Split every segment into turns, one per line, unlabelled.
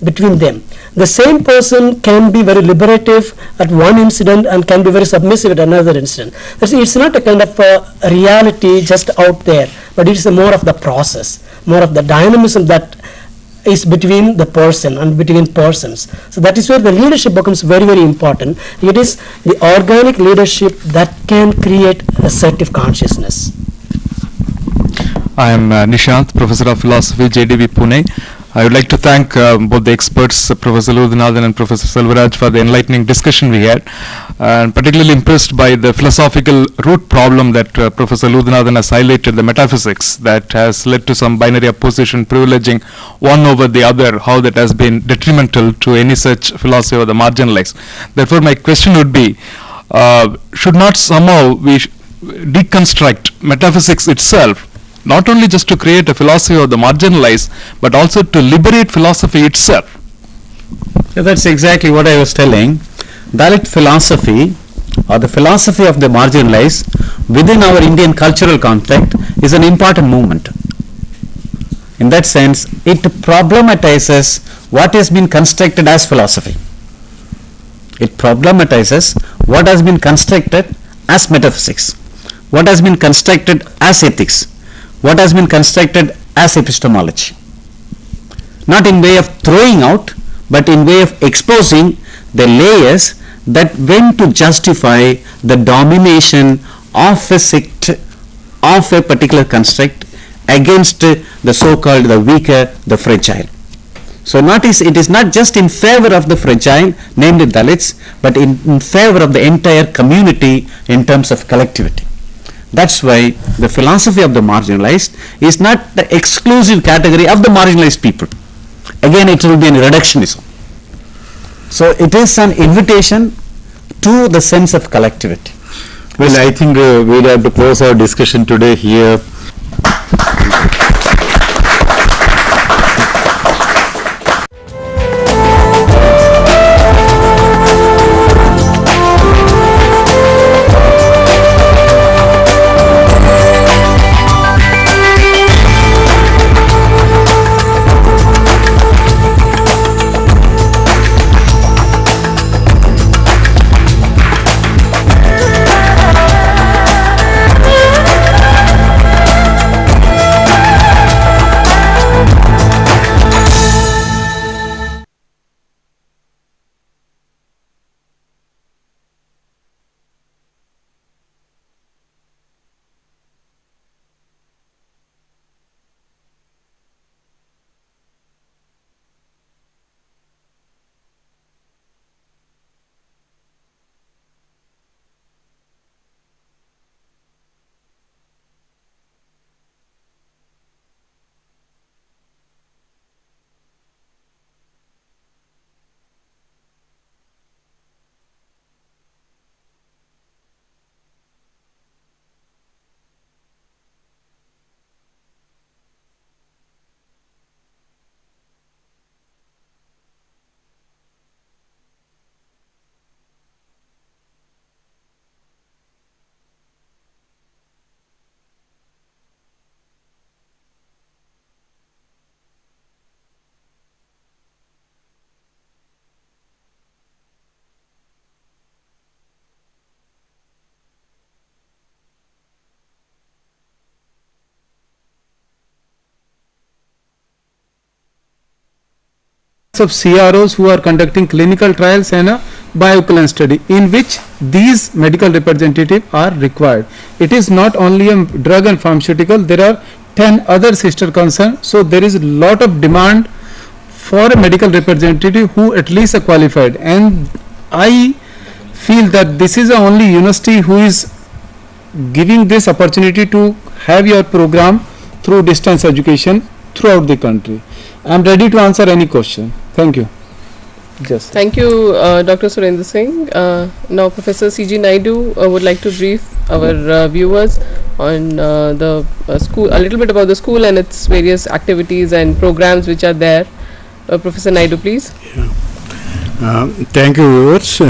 between them. The same person can be very liberative at one incident and can be very submissive at another incident. It's not a kind of a reality just out there, but it's more of the process, more of the dynamism that is between the person and between persons. So that is where the leadership becomes very, very important. It is the organic leadership that can create assertive consciousness.
I am Nishant, Professor of Philosophy, JDV Pune. I would like to thank both the experts, Professor Ludhinathan and Professor Selvaraj, for the enlightening discussion we had. And particularly impressed by the philosophical root problem that Professor Ludhinathan has highlighted, the metaphysics that has led to some binary opposition privileging one over the other, how that has been detrimental to any such philosophy of the marginalized. Therefore, my question would be, should not somehow we deconstruct metaphysics itself, not only just to create a philosophy of the marginalized, but also to liberate philosophy itself?
Yeah, that's exactly what I was telling. Dalit philosophy, or the philosophy of the marginalized, within our Indian cultural context, is an important movement. In that sense, it problematizes what has been constructed as philosophy. It problematizes what has been constructed as metaphysics, what has been constructed as ethics, what has been constructed as epistemology. Not in way of throwing out, but in way of exposing the layers that went to justify the domination of a sect, of a particular construct against the so-called the weaker, the fragile. So it is not just in favor of the fragile, namely Dalits, but in favor of the entire community in terms of collectivity. That's why the philosophy of the marginalized is not the exclusive category of the marginalized people. Again, it will be a reductionism. So it is an invitation to the sense of collectivity.
Well, I think we'll have to close our discussion today here.
Of CROs who are conducting clinical trials and a bioequivalence study, in which these medical representatives are required. It is not only a drug and pharmaceutical, there are 10 other sister concerns. So there is a lot of demand for a medical representative who at least are qualified, and I feel that this is the only university who is giving this opportunity to have your program through distance education throughout the country. I am ready to answer any question. Thank you.
Just. Thank you, Dr. Surendra Singh. Now, Professor C.G. Naidu would like to brief our viewers on the school, a little bit about the school and its various activities and programs which are there. Professor Naidu, please.
Yeah. Thank you, viewers.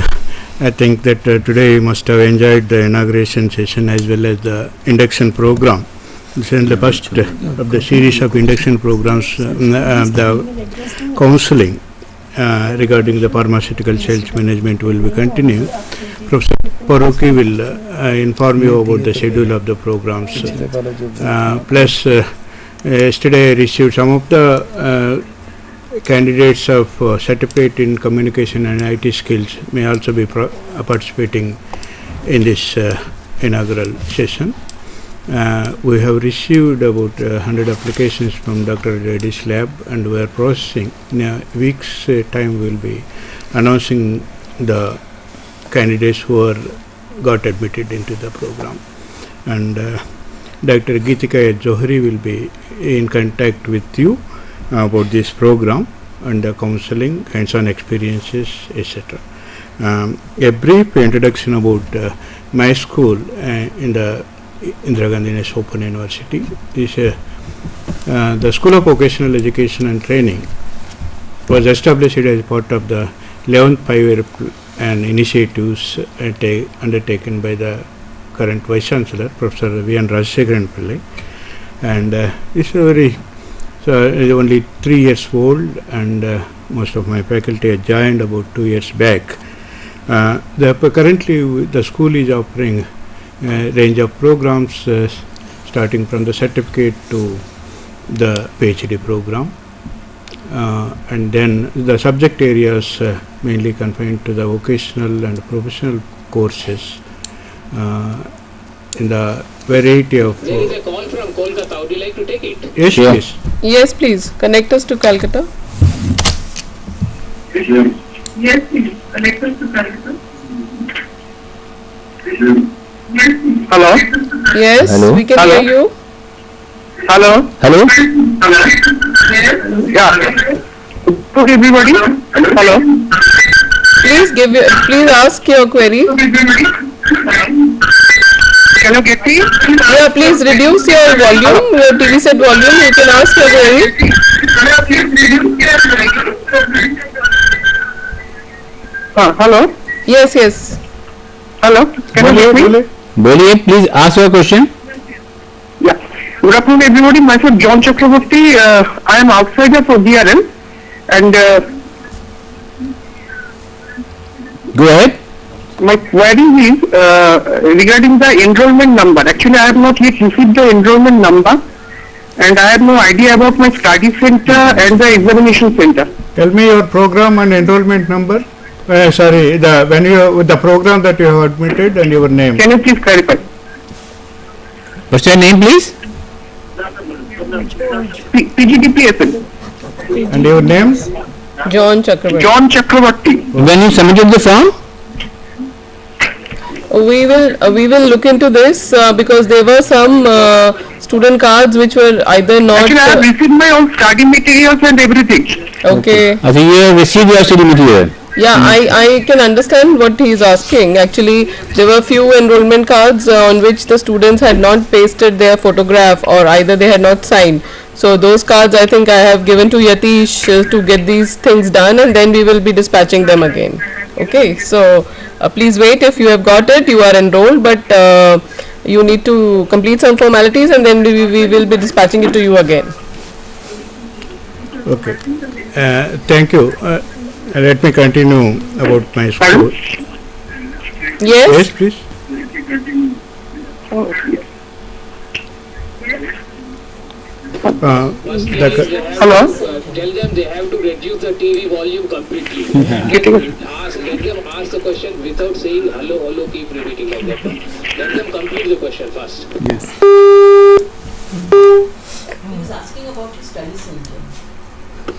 I think that today you must have enjoyed the inauguration session as well as the induction program this is the first of the series of induction programs, the counseling regarding the pharmaceutical sales management will be continuing. Professor Paroki will inform you about the schedule of the programs. Plus, yesterday I received some of the candidates of certificate in communication and IT skills may also be participating in this inaugural session. We have received about 100 applications from Dr. Reddy's lab, and we are processing. In a week's time, we will be announcing the candidates who are got admitted into the program. And Dr. Geetika Johari will be in contact with you about this program and the counseling, hands-on experiences, etc. A brief introduction about my school in the Indira Gandhi National Open University. This the School of Vocational Education and Training was established as part of the 11th 5-year and initiatives undertaken by the current Vice Chancellor, Professor V.N. Rajashekharan Pillai. And it's a very, so it's only 3 years old, and most of my faculty have joined about 2 years back. Currently the school is offering a range of programs starting from the certificate to the PhD program. And then the subject areas mainly confined to the vocational and professional courses in the variety of...
There is a call from Kolkata. Would you like to take it?
Yes,
Yeah.
yes.
Yes, please. Connect us to Calcutta.
Yes, please. Connect us to Calcutta.
Hello?
Yes,
Hello?
we can
Hello?
hear you.
Hello?
Hello?
Yeah. To everybody? Hello?
Please ask your query.
Can you get me?
Yeah, please reduce your volume, your TV set volume. You can ask your query.
Hello?
Yes, yes.
Hello? Can you hear me?
Boliye, please ask your question.
Yeah. Good afternoon, everybody. Myself, John Chakraborty. I am outsider for DRL, and
Go ahead.
my query is regarding the enrollment number. Actually, I have not yet received the enrollment number, and I have no idea about my study center and the examination center.
Tell me your program and enrollment number. Sorry, the program that you have admitted and your name.
Can you please clarify?
What's your name, please?
PGDPSL.
And your name?
John Chakrabarti.
John Chakraborty.
When you submitted the form?
We will look into this because there were some student cards which were either not.
Actually, I have received my own study materials and everything.
Okay.
I think you have received your study material.
Yeah, I can understand what he is asking. Actually, there were few enrollment cards on which the students had not pasted their photograph, or either they had not signed. So those cards I think I have given to Yatish to get these things done, and then we will be dispatching them again. Okay, so please wait. If you have got it, you are enrolled, but you need to complete some formalities, and then we will be dispatching it to you again.
Okay. Thank you. Let me continue about my school.
Yes?
Yes, please.
Hello?
Tell them they have to reduce the TV volume completely. Let them ask the question without saying hello, hello, keep repeating like that. Let them complete the question first.
Yes.
He was asking about his study center.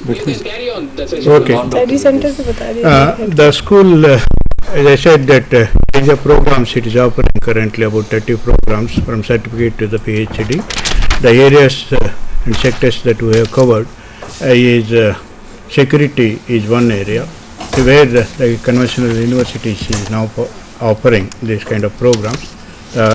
You can carry on the session.
Okay.
Study center पे बता रही
The school, as I said, that in the programs it is offering currently about 30 programs from certificate to the PhD. The areas and sectors that we have covered is security is one area where the conventional universities is now offering this kind of programs.